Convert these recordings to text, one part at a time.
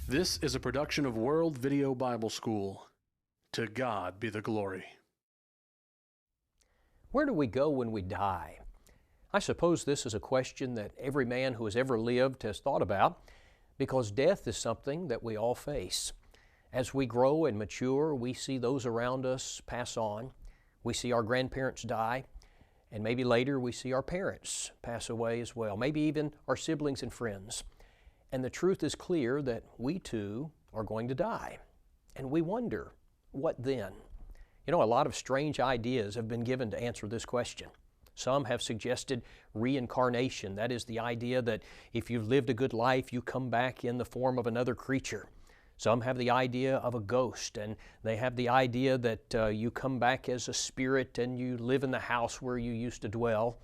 This is a production of World Video Bible School. To God be the glory. Where do we go when we die? I suppose this is a question that every man who has ever lived has thought about, because death is something that we all face. As we grow and mature, we see those around us pass on. We see our grandparents die, and maybe later we see our parents pass away as well, maybe even our siblings and friends. And the truth is clear that we too are going to die. And we wonder, what then? You know, a lot of strange ideas have been given to answer this question. Some have suggested reincarnation. That is the idea that if you've lived a good life, you come back in the form of another creature. Some have the idea of a ghost, and they have the idea that you come back as a spirit and you live in the house where you used to dwell.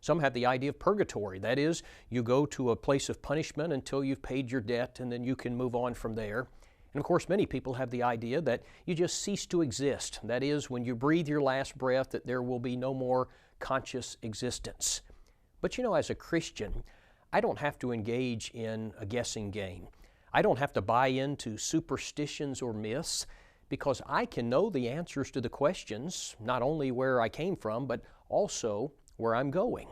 Some have the idea of purgatory. That is, you go to a place of punishment until you've paid your debt and then you can move on from there. And of course, many people have the idea that you just cease to exist. That is, when you breathe your last breath, that there will be no more conscious existence. But you know, as a Christian, I don't have to engage in a guessing game. I don't have to buy into superstitions or myths, because I can know the answers to the questions, not only where I came from, but also where I'm going.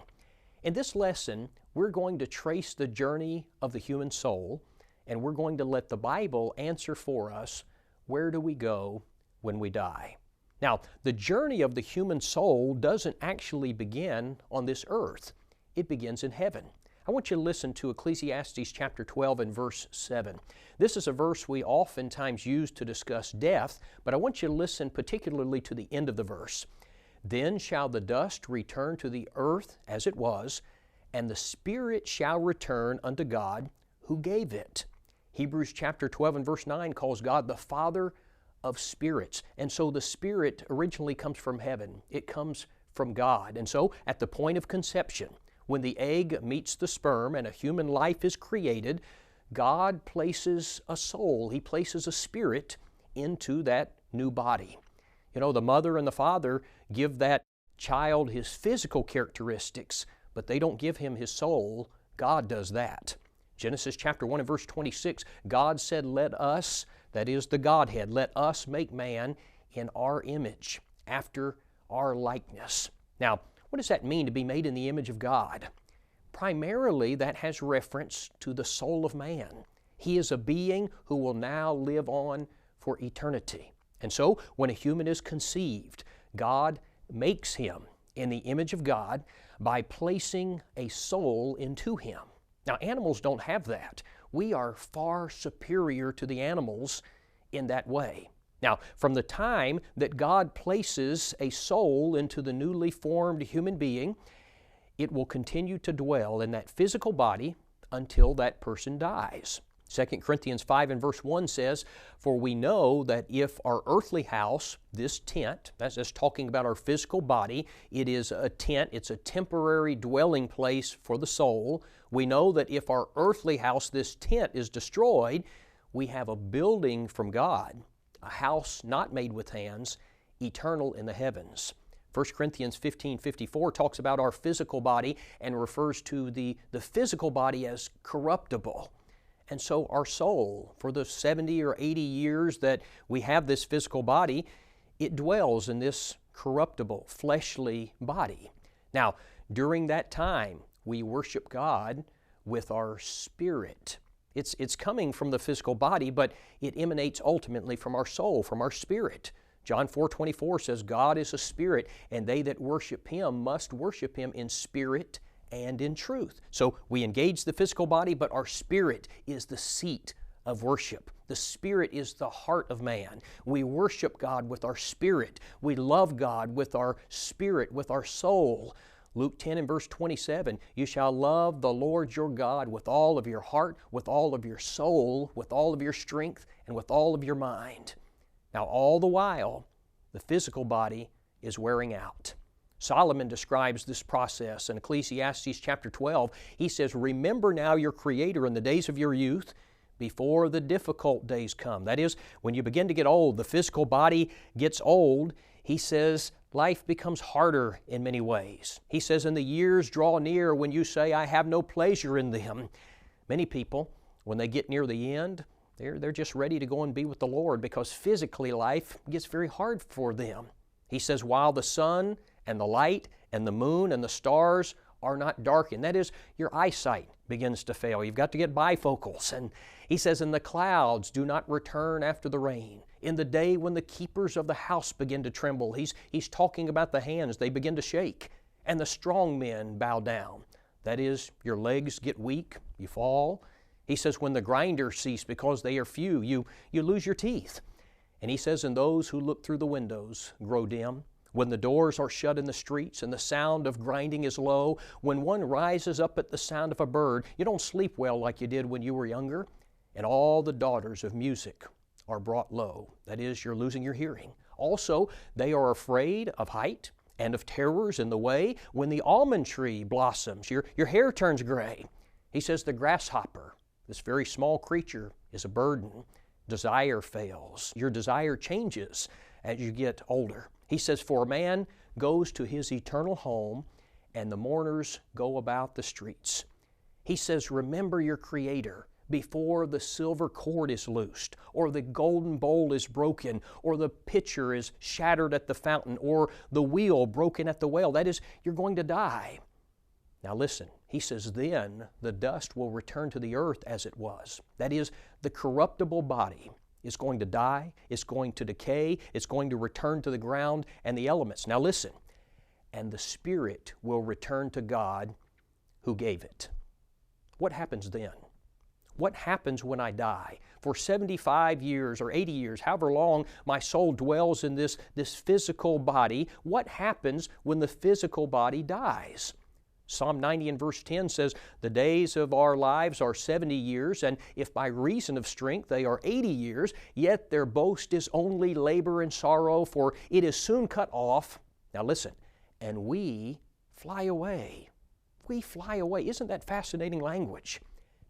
In this lesson, we're going to trace the journey of the human soul, and we're going to let the Bible answer for us, where do we go when we die? Now, the journey of the human soul doesn't actually begin on this earth. It begins in heaven. I want you to listen to Ecclesiastes chapter 12 and verse 7. This is a verse we oftentimes use to discuss death, but I want you to listen particularly to the end of the verse. Then shall the dust return to the earth as it was, and the spirit shall return unto God who gave it. Hebrews chapter 12 and verse 9 calls God the Father of spirits. And so the spirit originally comes from heaven. It comes from God. And so at the point of conception, when the egg meets the sperm and a human life is created, God places a soul, He places a spirit into that new body. You know, the mother and the father give that child his physical characteristics, but they don't give him his soul. God does that. Genesis chapter 1 and verse 26, God said, let us, that is the Godhead, let us make man in our image, after our likeness. Now, what does that mean to be made in the image of God? Primarily, that has reference to the soul of man. He is a being who will now live on for eternity. And so, when a human is conceived, God makes him in the image of God by placing a soul into him. Now, animals don't have that. We are far superior to the animals in that way. Now, from the time that God places a soul into the newly formed human being, it will continue to dwell in that physical body until that person dies. 2 Corinthians 5 and verse 1 says, for we know that if our earthly house, this tent, that's just talking about our physical body, it is a tent, it's a temporary dwelling place for the soul. We know that if our earthly house, this tent, is destroyed, we have a building from God, a house not made with hands, eternal in the heavens. 1 Corinthians 15:54 talks about our physical body and refers to the physical body as corruptible. And so our soul, for the 70 or 80 years that we have this physical body, it dwells in this corruptible, fleshly body. Now, during that time, we worship God with our spirit. It's coming from the physical body, but it emanates ultimately from our soul, from our spirit. John 4:24 says, God is a spirit, and they that worship Him must worship Him in spirit and in truth. So we engage the physical body, but our spirit is the seat of worship. The spirit is the heart of man. We worship God with our spirit. We love God with our spirit, with our soul. Luke 10 and verse 27, you shall love the Lord your God with all of your heart, with all of your soul, with all of your strength, and with all of your mind. Now, all the while, the physical body is wearing out. Solomon describes this process in Ecclesiastes chapter 12. He says, remember now your Creator in the days of your youth, before the difficult days come. That is, when you begin to get old, the physical body gets old. He says, life becomes harder in many ways. He says, and the years draw near when you say, I have no pleasure in them. Many people, when they get near the end, They're just ready to go and be with the Lord because physically life gets very hard for them. He says, while the sun and the light and the moon and the stars are not darkened. That is, your eyesight begins to fail. You've got to get bifocals. And he says, and the clouds do not return after the rain. In the day when the keepers of the house begin to tremble, he's talking about the hands. They begin to shake. And the strong men bow down. That is, your legs get weak, you fall. He says, when the grinders cease because they are few, you lose your teeth. And he says, and those who look through the windows grow dim. When the doors are shut in the streets and the sound of grinding is low, when one rises up at the sound of a bird, you don't sleep well like you did when you were younger. And all the daughters of music are brought low. That is, you're losing your hearing. Also, they are afraid of height and of terrors in the way. When the almond tree blossoms, your hair turns gray. He says, the grasshopper, this very small creature, is a burden. Desire fails. Your desire changes as you get older. He says, for a man goes to his eternal home, and the mourners go about the streets. He says, remember your Creator before the silver cord is loosed, or the golden bowl is broken, or the pitcher is shattered at the fountain, or the wheel broken at the well. That is, you're going to die. Now listen, he says, then the dust will return to the earth as it was. That is, the corruptible body is going to die, it's going to decay, it's going to return to the ground and the elements. Now listen, and the spirit will return to God who gave it. What happens then? What happens when I die? For 75 years or 80 years, however long my soul dwells in this physical body, what happens when the physical body dies? Psalm 90 and verse 10 says, the days of our lives are 70 years, and if by reason of strength they are 80 years, yet their boast is only labor and sorrow, for it is soon cut off. Now listen, and we fly away. We fly away. Isn't that fascinating language?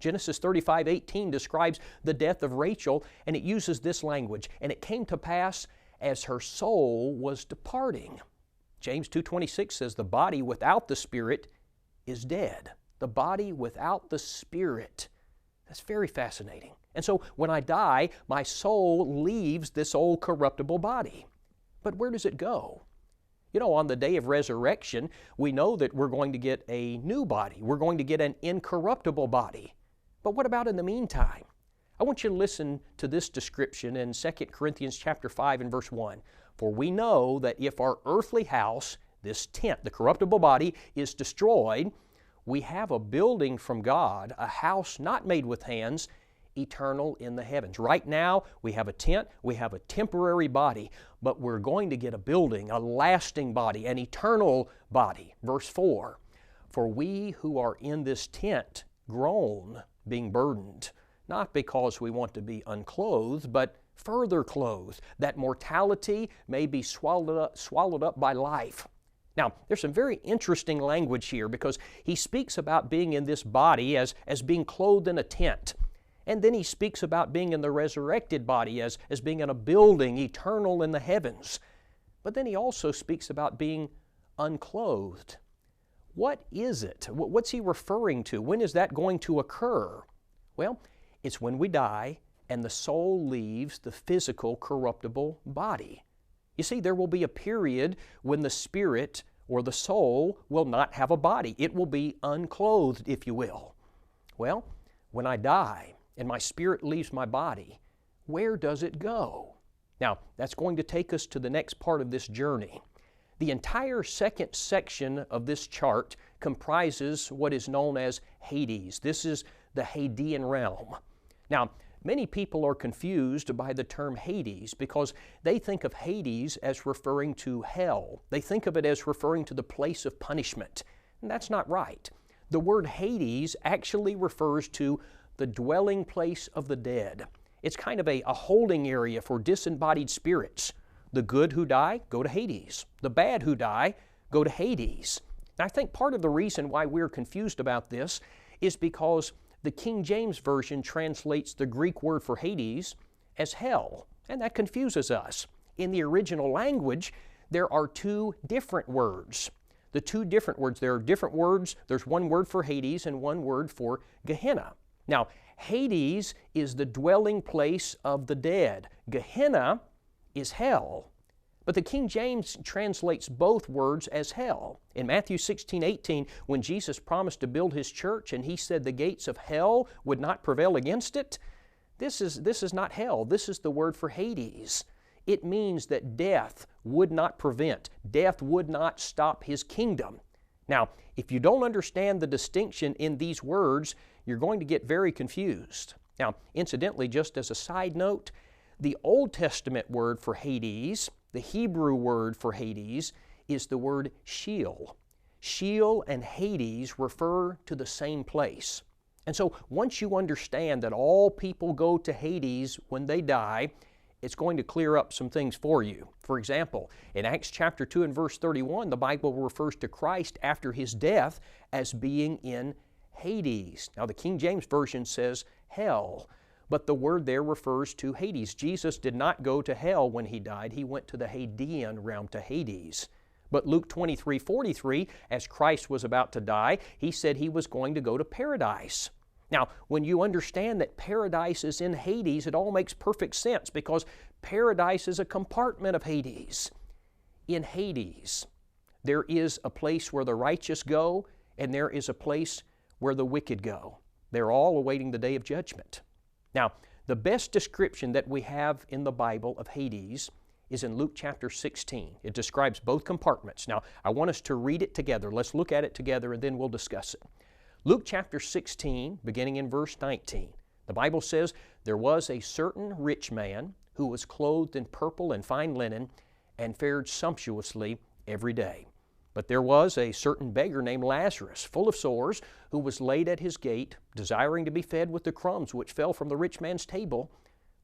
Genesis 35:18 describes the death of Rachel, and it uses this language, and it came to pass as her soul was departing. James 2:26 says, the body without the spirit is dead. The body without the spirit. That's very fascinating. And so when I die, my soul leaves this old corruptible body. But where does it go? You know, on the day of resurrection, we know that we're going to get a new body. We're going to get an incorruptible body. But what about in the meantime? I want you to listen to this description in 2 Corinthians chapter 5 and verse 1. For we know that if our earthly house, this tent, the corruptible body, is destroyed, we have a building from God, a house not made with hands, eternal in the heavens. Right now, we have a tent, we have a temporary body, but we're going to get a building, a lasting body, an eternal body. Verse 4, for we who are in this tent groan, being burdened, not because we want to be unclothed, but further clothed, that mortality may be swallowed up by life. Now, there's some very interesting language here because he speaks about being in this body as being clothed in a tent. And then he speaks about being in the resurrected body as being in a building eternal in the heavens. But then he also speaks about being unclothed. What is it? What's he referring to? When is that going to occur? Well, it's when we die and the soul leaves the physical corruptible body. You see, there will be a period when the spirit or the soul will not have a body. It will be unclothed, if you will. Well, when I die and my spirit leaves my body, where does it go? Now, that's going to take us to the next part of this journey. The entire second section of this chart comprises what is known as Hades. This is the Hadean realm. Now, many people are confused by the term Hades because they think of Hades as referring to hell. They think of it as referring to the place of punishment. And that's not right. The word Hades actually refers to the dwelling place of the dead. It's kind of a holding area for disembodied spirits. The good who die go to Hades. The bad who die go to Hades. And I think part of the reason why we're confused about this is because the King James Version translates the Greek word for Hades as hell, and that confuses us. In the original language, there are two different words. There are different words. There's one word for Hades and one word for Gehenna. Now, Hades is the dwelling place of the dead. Gehenna is hell. But the King James translates both words as hell. In Matthew 16:18, when Jesus promised to build His church and He said the gates of hell would not prevail against it, this is not hell. This is the word for Hades. It means that death would not prevent, death would not stop His kingdom. Now, if you don't understand the distinction in these words, you're going to get very confused. Now, incidentally, just as a side note, the Old Testament word for Hades, the Hebrew word for Hades, is the word Sheol. Sheol and Hades refer to the same place. And so once you understand that all people go to Hades when they die, it's going to clear up some things for you. For example, in Acts chapter 2 and verse 31, the Bible refers to Christ after His death as being in Hades. Now the King James Version says hell, but the word there refers to Hades. Jesus did not go to hell when He died. He went to the Hadean realm, to Hades. But Luke 23:43, as Christ was about to die, He said He was going to go to paradise. Now, when you understand that paradise is in Hades, it all makes perfect sense because paradise is a compartment of Hades. In Hades, there is a place where the righteous go, and there is a place where the wicked go. They're all awaiting the day of judgment. Now, the best description that we have in the Bible of Hades is in Luke chapter 16. It describes both compartments. Now, I want us to read it together. Let's look at it together and then we'll discuss it. Luke chapter 16, beginning in verse 19. The Bible says, "There was a certain rich man who was clothed in purple and fine linen and fared sumptuously every day. But there was a certain beggar named Lazarus, full of sores, who was laid at his gate, desiring to be fed with the crumbs which fell from the rich man's table.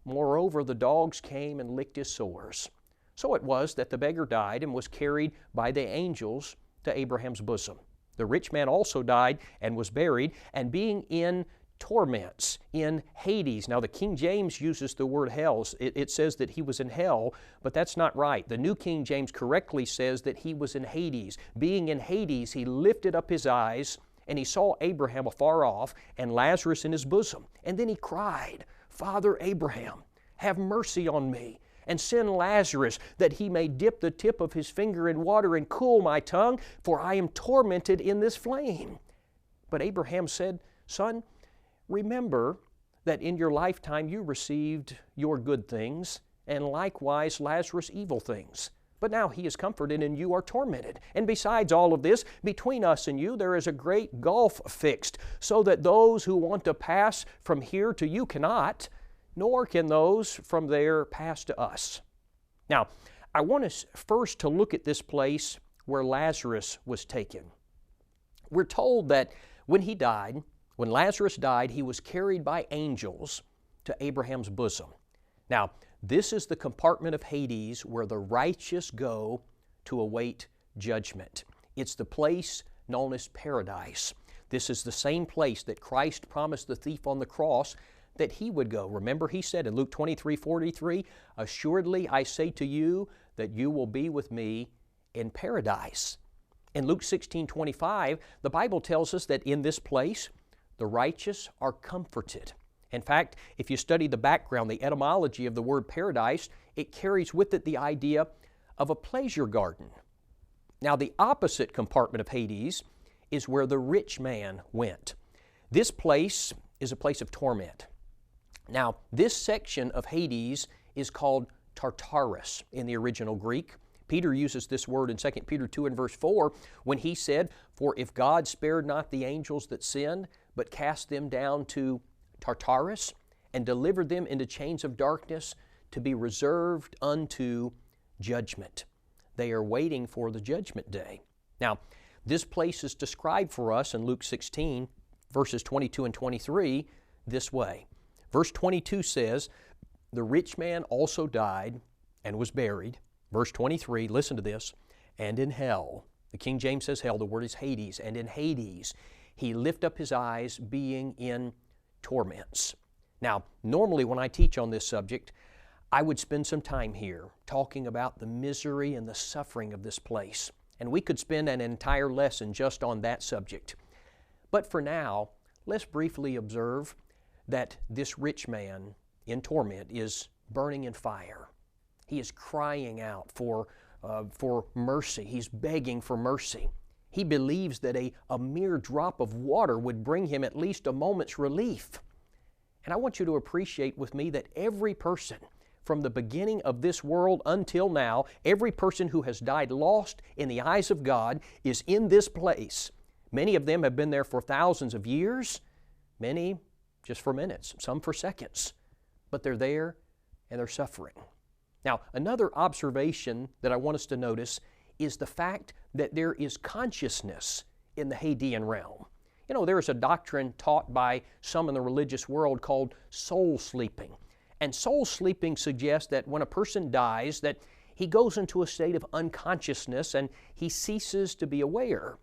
Moreover, the dogs came and licked his sores. So it was that the beggar died and was carried by the angels to Abraham's bosom. The rich man also died and was buried, and being in torments, in Hades." Now the King James uses the word hell. It says that he was in hell, but that's not right. The New King James correctly says that he was in Hades. Being in Hades, he lifted up his eyes, and he saw Abraham afar off, and Lazarus in his bosom. And then he cried, "Father Abraham, have mercy on me, and send Lazarus, that he may dip the tip of his finger in water and cool my tongue, for I am tormented in this flame." But Abraham said, "Son, remember that in your lifetime you received your good things, and likewise Lazarus evil things. But now he is comforted, and you are tormented. And besides all of this, between us and you there is a great gulf fixed, so that those who want to pass from here to you cannot, nor can those from there pass to us." Now, I want us first to look at this place where Lazarus was taken. We're told that when Lazarus died, he was carried by angels to Abraham's bosom. Now, this is the compartment of Hades where the righteous go to await judgment. It's the place known as paradise. This is the same place that Christ promised the thief on the cross that he would go. Remember, he said in Luke 23:43, "Assuredly I say to you that you will be with me in paradise." In Luke 16:25, the Bible tells us that in this place, the righteous are comforted. In fact, if you study the background, the etymology of the word paradise, it carries with it the idea of a pleasure garden. Now, the opposite compartment of Hades is where the rich man went. This place is a place of torment. Now, this section of Hades is called Tartarus in the original Greek. Peter uses this word in 2 Peter 2 and verse 4 when he said, "For if God spared not the angels that sinned, but cast them down to Tartarus and delivered them into chains of darkness to be reserved unto judgment." They are waiting for the judgment day. Now, this place is described for us in Luke 16, verses 22 and 23, this way. Verse 22 says, "The rich man also died and was buried." Verse 23, listen to this, "And in hell," the King James says hell, the word is Hades, "and in Hades he lift up his eyes, being in torments." Now, normally when I teach on this subject, I would spend some time here talking about the misery and the suffering of this place. And we could spend an entire lesson just on that subject. But for now, let's briefly observe that this rich man in torment is burning in fire. He is crying out for mercy. He's begging for mercy. He believes that a mere drop of water would bring him at least a moment's relief. And I want you to appreciate with me that every person from the beginning of this world until now, every person who has died lost in the eyes of God is in this place. Many of them have been there for thousands of years, many just for minutes, some for seconds. But they're there and they're suffering. Now, another observation that I want us to notice is the fact that there is consciousness in the Hadean realm. You know, there is a doctrine taught by some in the religious world called soul sleeping. And soul sleeping suggests that when a person dies, that he goes into a state of unconsciousness and he ceases to be aware.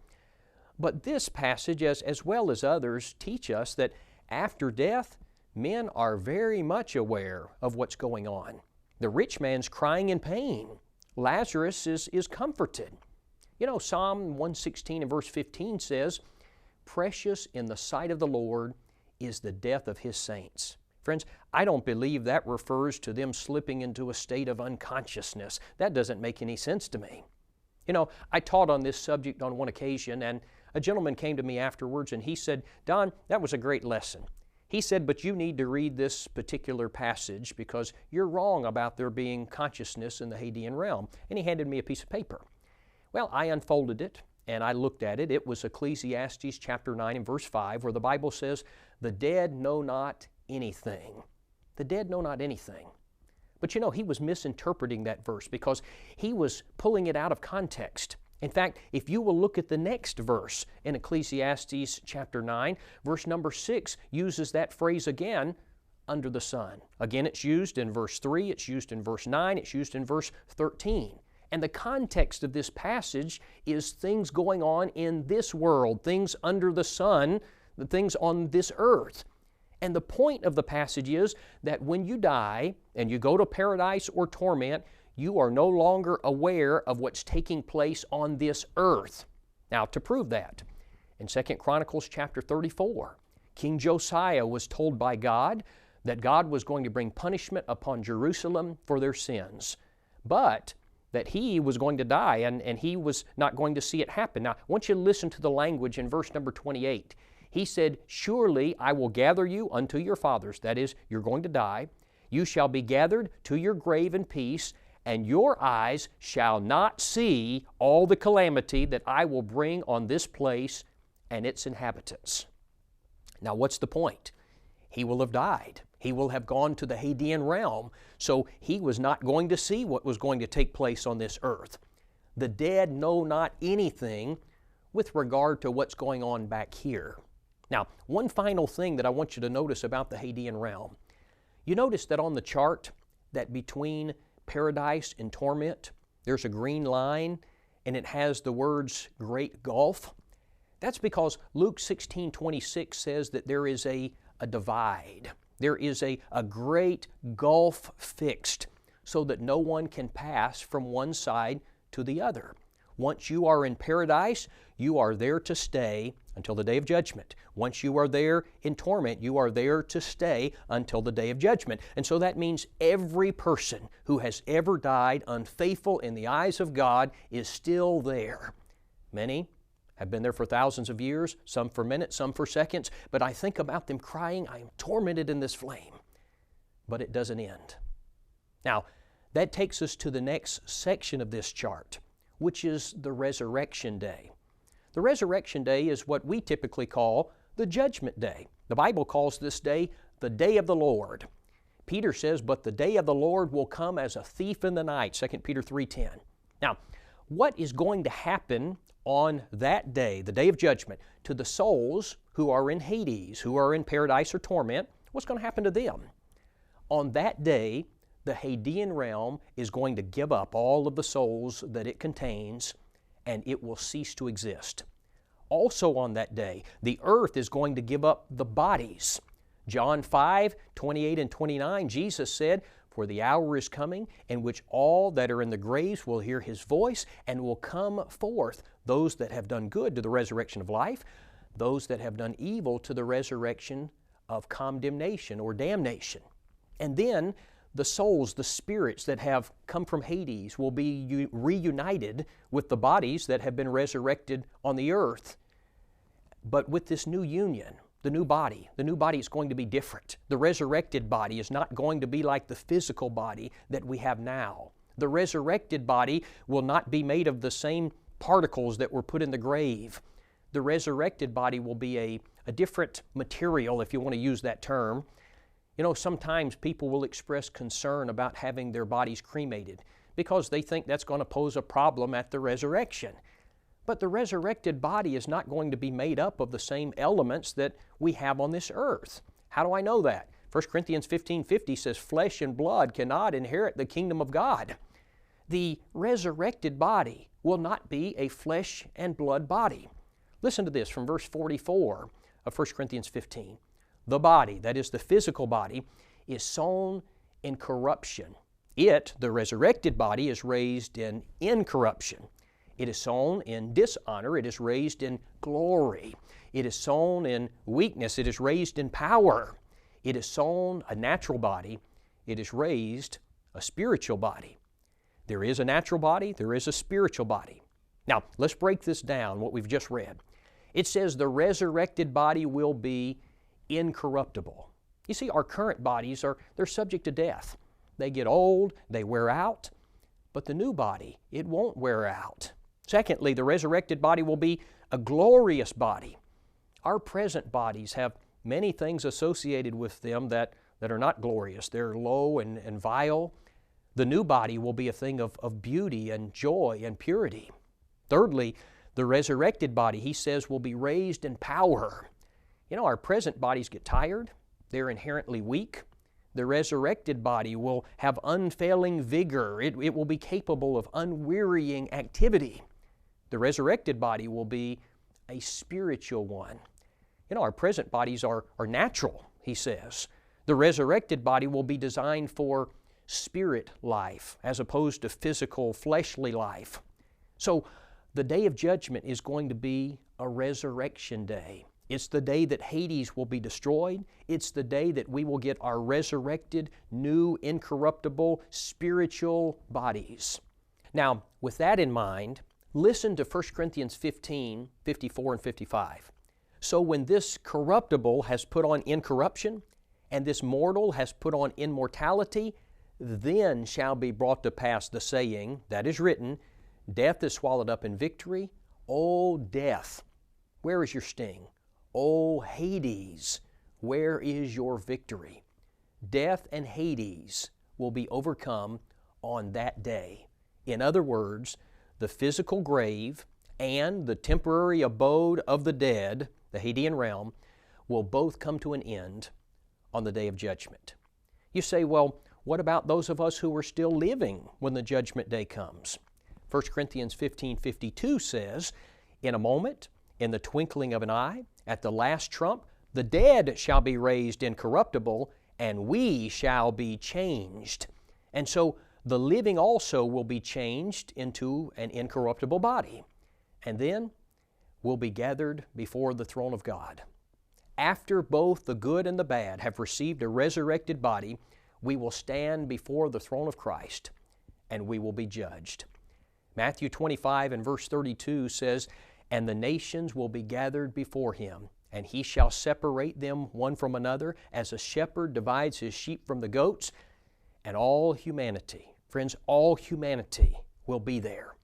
But this passage, as well as others, teach us that after death, men are very much aware of what's going on. The rich man's crying in pain. Lazarus is comforted. You know, Psalm 116 and verse 15 says, "Precious in the sight of the Lord is the death of His saints." Friends, I don't believe that refers to them slipping into a state of unconsciousness. That doesn't make any sense to me. You know, I taught on this subject on one occasion, and a gentleman came to me afterwards and he said, "Don, that was a great lesson." He said, "But you need to read this particular passage because you're wrong about there being consciousness in the Hadean realm." And he handed me a piece of paper. Well, I unfolded it and I looked at it. It was Ecclesiastes chapter 9 and verse 5, where the Bible says, "The dead know not anything." The dead know not anything. But you know, he was misinterpreting that verse because he was pulling it out of context. In fact, if you will look at the next verse in Ecclesiastes chapter 9, verse number 6 uses that phrase again, "under the sun." Again, it's used in verse 3, it's used in verse 9, it's used in verse 13. And the context of this passage is things going on in this world, things under the sun, the things on this earth. And the point of the passage is that when you die and you go to paradise or torment, you are no longer aware of what's taking place on this earth. Now, to prove that, in 2 Chronicles chapter 34, King Josiah was told by God that God was going to bring punishment upon Jerusalem for their sins, but that he was going to die and he was not going to see it happen. Now, I want you to listen to the language in verse number 28. He said, "Surely I will gather you unto your fathers." That is, you're going to die. "You shall be gathered to your grave in peace, and your eyes shall not see all the calamity that I will bring on this place and its inhabitants." Now, what's the point? He will have died. He will have gone to the Hadean realm, so he was not going to see what was going to take place on this earth. The dead know not anything with regard to what's going on back here. Now, one final thing that I want you to notice about the Hadean realm. You notice that on the chart that between paradise and torment, there's a green line and it has the words great gulf. That's because Luke 16:26 says that there is a divide. There is a great gulf fixed so that no one can pass from one side to the other. Once you are in paradise, you are there to stay until the day of judgment. Once you are there in torment, you are there to stay until the day of judgment. And so that means every person who has ever died unfaithful in the eyes of God is still there. Many have been there for thousands of years, some for minutes, some for seconds, but I think about them crying, "I am tormented in this flame." But it doesn't end. Now, that takes us to the next section of this chart, which is the resurrection day. The resurrection day is what we typically call the judgment day. The Bible calls this day the day of the Lord. Peter says, "But the day of the Lord will come as a thief in the night," 2 Peter 3:10. Now, what is going to happen on that day, the day of judgment, to the souls who are in Hades, who are in paradise or torment? What's going to happen to them? On that day, the Hadean realm is going to give up all of the souls that it contains, and it will cease to exist. Also on that day, the earth is going to give up the bodies. John 5:28 and 29, Jesus said, "For the hour is coming in which all that are in the graves will hear His voice and will come forth, those that have done good to the resurrection of life, those that have done evil to the resurrection of condemnation or damnation. And then the souls, the spirits that have come from Hades will be reunited with the bodies that have been resurrected on the earth. But with this new union, the new body is going to be different. The resurrected body is not going to be like the physical body that we have now. The resurrected body will not be made of the same particles that were put in the grave. The resurrected body will be a different material, if you want to use that term. You know, sometimes people will express concern about having their bodies cremated because they think that's going to pose a problem at the resurrection. But the resurrected body is not going to be made up of the same elements that we have on this earth. How do I know that? 1 Corinthians 15:50 says, "Flesh and blood cannot inherit the kingdom of God." The resurrected body will not be a flesh and blood body. Listen to this from verse 44 of 1 Corinthians 15. The body, that is the physical body, is sown in corruption. It, the resurrected body, is raised in incorruption. It is sown in dishonor. It is raised in glory. It is sown in weakness. It is raised in power. It is sown a natural body. It is raised a spiritual body. There is a natural body. There is a spiritual body. Now, let's break this down, what we've just read. It says the resurrected body will be incorruptible. You see, our current bodies they're subject to death. They get old, they wear out, but the new body, it won't wear out. Secondly, the resurrected body will be a glorious body. Our present bodies have many things associated with them that are not glorious. They're low and vile. The new body will be a thing of beauty and joy and purity. Thirdly, the resurrected body, he says, will be raised in power. You know, our present bodies get tired. They're inherently weak. The resurrected body will have unfailing vigor. It will be capable of unwearying activity. The resurrected body will be a spiritual one. You know, our present bodies are natural, he says. The resurrected body will be designed for spirit life as opposed to physical, fleshly life. So the day of judgment is going to be a resurrection day. It's the day that Hades will be destroyed. It's the day that we will get our resurrected, new, incorruptible, spiritual bodies. Now, with that in mind, listen to 1 Corinthians 15, 54 and 55. So when this corruptible has put on incorruption, and this mortal has put on immortality, then shall be brought to pass the saying that is written, Death is swallowed up in victory. O death, where is your sting? O Hades, where is your victory? Death and Hades will be overcome on that day. In other words, the physical grave and the temporary abode of the dead, the Hadean realm, will both come to an end on the day of judgment. You say, well, what about those of us who are still living when the judgment day comes? 1 Corinthians 15:52 says, In a moment, in the twinkling of an eye, at the last trump, the dead shall be raised incorruptible, and we shall be changed. And so the living also will be changed into an incorruptible body, and then will be gathered before the throne of God. After both the good and the bad have received a resurrected body, we will stand before the throne of Christ, and we will be judged. Matthew 25 and verse 32 says, And the nations will be gathered before him, and he shall separate them one from another, as a shepherd divides his sheep from the goats. And all humanity, friends, all humanity will be there.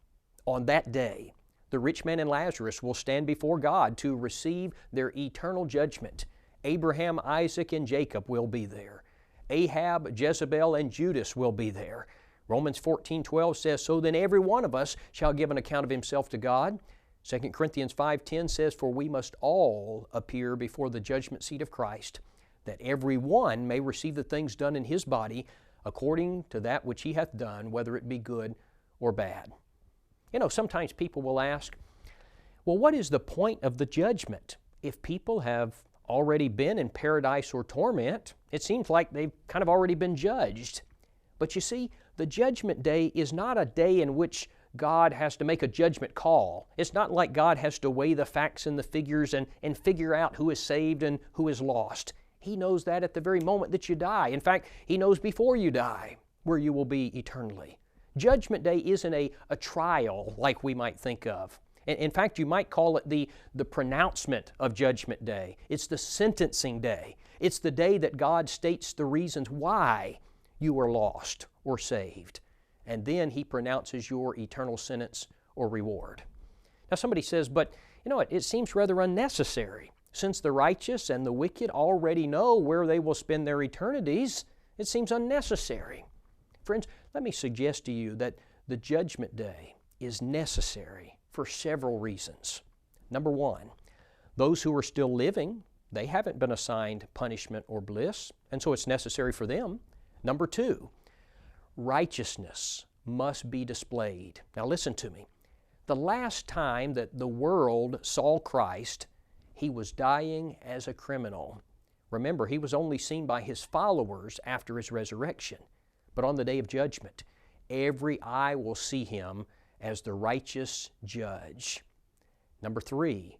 On that day, the rich man and Lazarus will stand before God to receive their eternal judgment. Abraham, Isaac, and Jacob will be there. Ahab, Jezebel, and Judas will be there. Romans 14:12 says, So then every one of us shall give an account of himself to God. 2 Corinthians 5:10 says, For we must all appear before the judgment seat of Christ, that every one may receive the things done in his body according to that which he hath done, whether it be good or bad. You know, sometimes people will ask, well, what is the point of the judgment? If people have already been in paradise or torment, it seems like they've kind of already been judged. But you see, the judgment day is not a day in which God has to make a judgment call. It's not like God has to weigh the facts and the figures and figure out who is saved and who is lost. He knows that at the very moment that you die. In fact, He knows before you die where you will be eternally. Judgment Day isn't a trial like we might think of. In fact, you might call it the pronouncement of Judgment Day. It's the sentencing day. It's the day that God states the reasons why you were lost or saved. And then He pronounces your eternal sentence or reward. Now somebody says, but you know what, it seems rather unnecessary. Since the righteous and the wicked already know where they will spend their eternities, it seems unnecessary. Friends, let me suggest to you that the Judgment Day is necessary for several reasons. Number one, those who are still living, they haven't been assigned punishment or bliss, and so it's necessary for them. Number two, righteousness must be displayed. Now listen to me. The last time that the world saw Christ, He was dying as a criminal. Remember, He was only seen by His followers after His resurrection. But on the day of judgment, every eye will see Him as the righteous judge. Number three,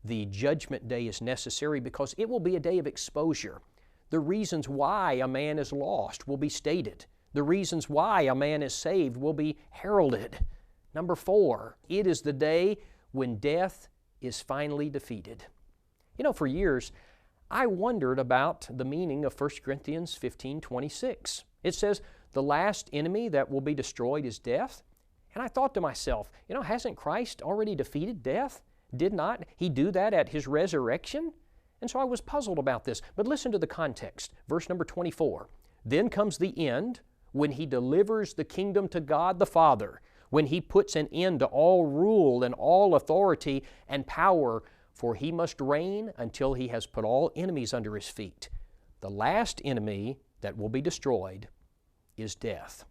the Judgment Day is necessary because it will be a day of exposure. The reasons why a man is lost will be stated. The reasons why a man is saved will be heralded. Number four, it is the day when death is finally defeated. You know, for years, I wondered about the meaning of 1 Corinthians 15:26. It says, the last enemy that will be destroyed is death. And I thought to myself, you know, hasn't Christ already defeated death? Did not He do that at His resurrection? And so I was puzzled about this. But listen to the context. Verse number 24. Then comes the end when He delivers the kingdom to God the Father, when He puts an end to all rule and all authority and power, for He must reign until He has put all enemies under His feet. The last enemy that will be destroyed is death.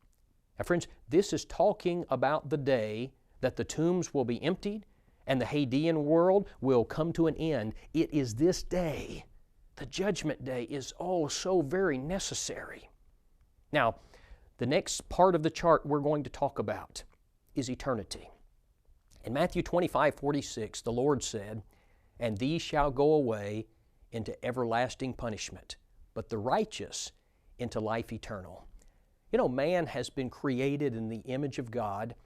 Now friends, this is talking about the day that the tombs will be emptied and the Hadean world will come to an end. It is this day. The Judgment Day is oh so very necessary. Now, the next part of the chart we're going to talk about is eternity. In Matthew 25:46, the Lord said, "And these shall go away into everlasting punishment, but the righteous into life eternal." You know, man has been created in the image of God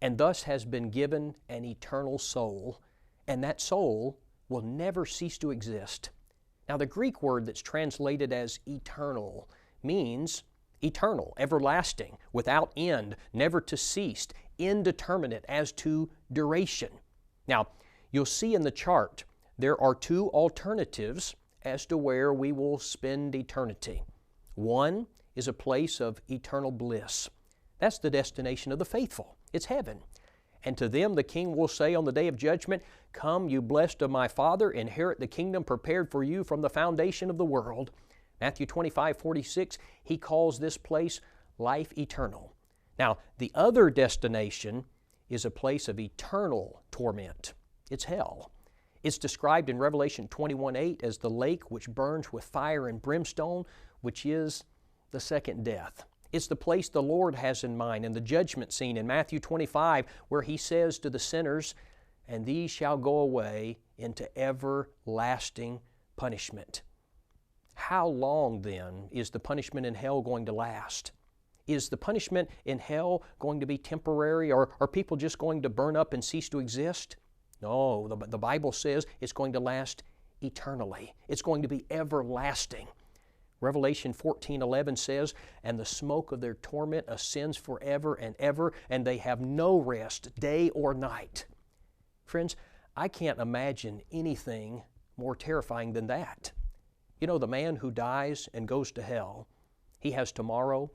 and thus has been given an eternal soul, and that soul will never cease to exist. Now, the Greek word that's translated as eternal means eternal, everlasting, without end, never to cease, indeterminate as to duration. Now, you'll see in the chart there are two alternatives as to where we will spend eternity. One is a place of eternal bliss. That's the destination of the faithful. It's heaven. And to them the King will say on the day of judgment, "Come, you blessed of my Father, inherit the kingdom prepared for you from the foundation of the world." Matthew 25:46, He calls this place life eternal. Now, the other destination is a place of eternal torment. It's hell. It's described in Revelation 21:8 as the lake which burns with fire and brimstone, which is the second death. It's the place the Lord has in mind in the judgment scene in Matthew 25, where He says to the sinners, "And these shall go away into everlasting punishment." How long then is the punishment in hell going to last? Is the punishment in hell going to be temporary, or are people just going to burn up and cease to exist? No, the Bible says it's going to last eternally. It's going to be everlasting. Revelation 14:11 says, "And the smoke of their torment ascends forever and ever, and they have no rest, day or night." Friends, I can't imagine anything more terrifying than that. You know, the man who dies and goes to hell, he has tomorrow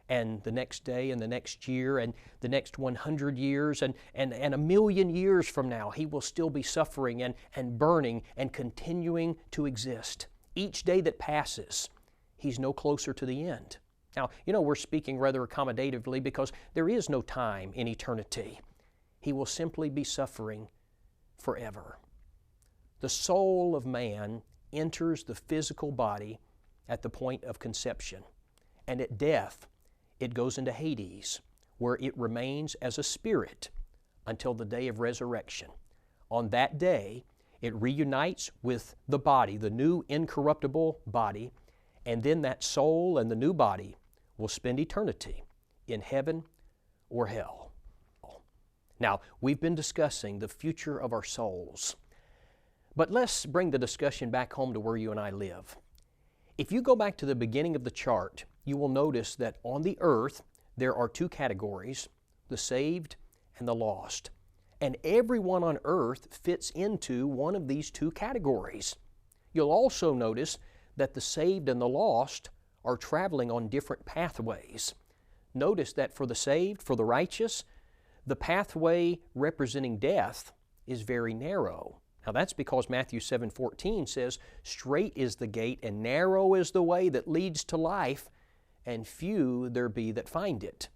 and the next day and the next year and the next 100 years and a million years from now, he will still be suffering and burning and continuing to exist. Each day that passes, he's no closer to the end. Now, you know, we're speaking rather accommodatively because there is no time in eternity. He will simply be suffering forever. The soul of man enters the physical body at the point of conception, and at death, it goes into Hades, where it remains as a spirit until the day of resurrection. On that day, It reunites with the body, the new incorruptible body, and then that soul and the new body will spend eternity in heaven or hell. Now, we've been discussing the future of our souls, but let's bring the discussion back home to where you and I live. If you go back to the beginning of the chart, you will notice that on the earth there are two categories, the saved and the lost. And everyone on earth fits into one of these two categories. You'll also notice that the saved and the lost are traveling on different pathways. Notice that for the saved, for the righteous, the pathway representing death is very narrow. Now that's because Matthew 7:14 says, "Straight is the gate and narrow is the way that leads to life, and few there be that find it."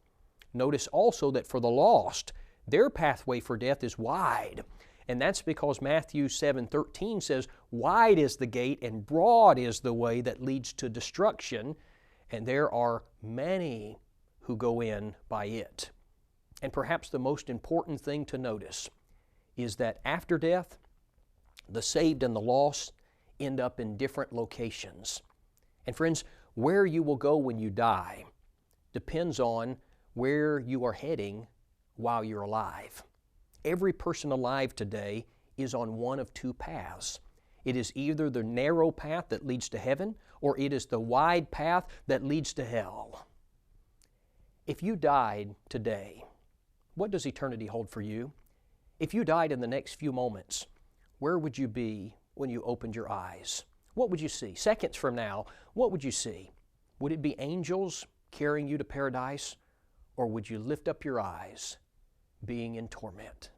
Notice also that for the lost, their pathway for death is wide. And that's because Matthew 7:13 says, "Wide is the gate and broad is the way that leads to destruction, and there are many who go in by it." And perhaps the most important thing to notice is that after death, the saved and the lost end up in different locations. And friends, where you will go when you die depends on where you are heading while you're alive. Every person alive today is on one of two paths. It is either the narrow path that leads to heaven, or it is the wide path that leads to hell. If you died today, what does eternity hold for you? If you died in the next few moments, where would you be when you opened your eyes? What would you see? Seconds from now, what would you see? Would it be angels carrying you to paradise, or would you lift up your eyes being in torment?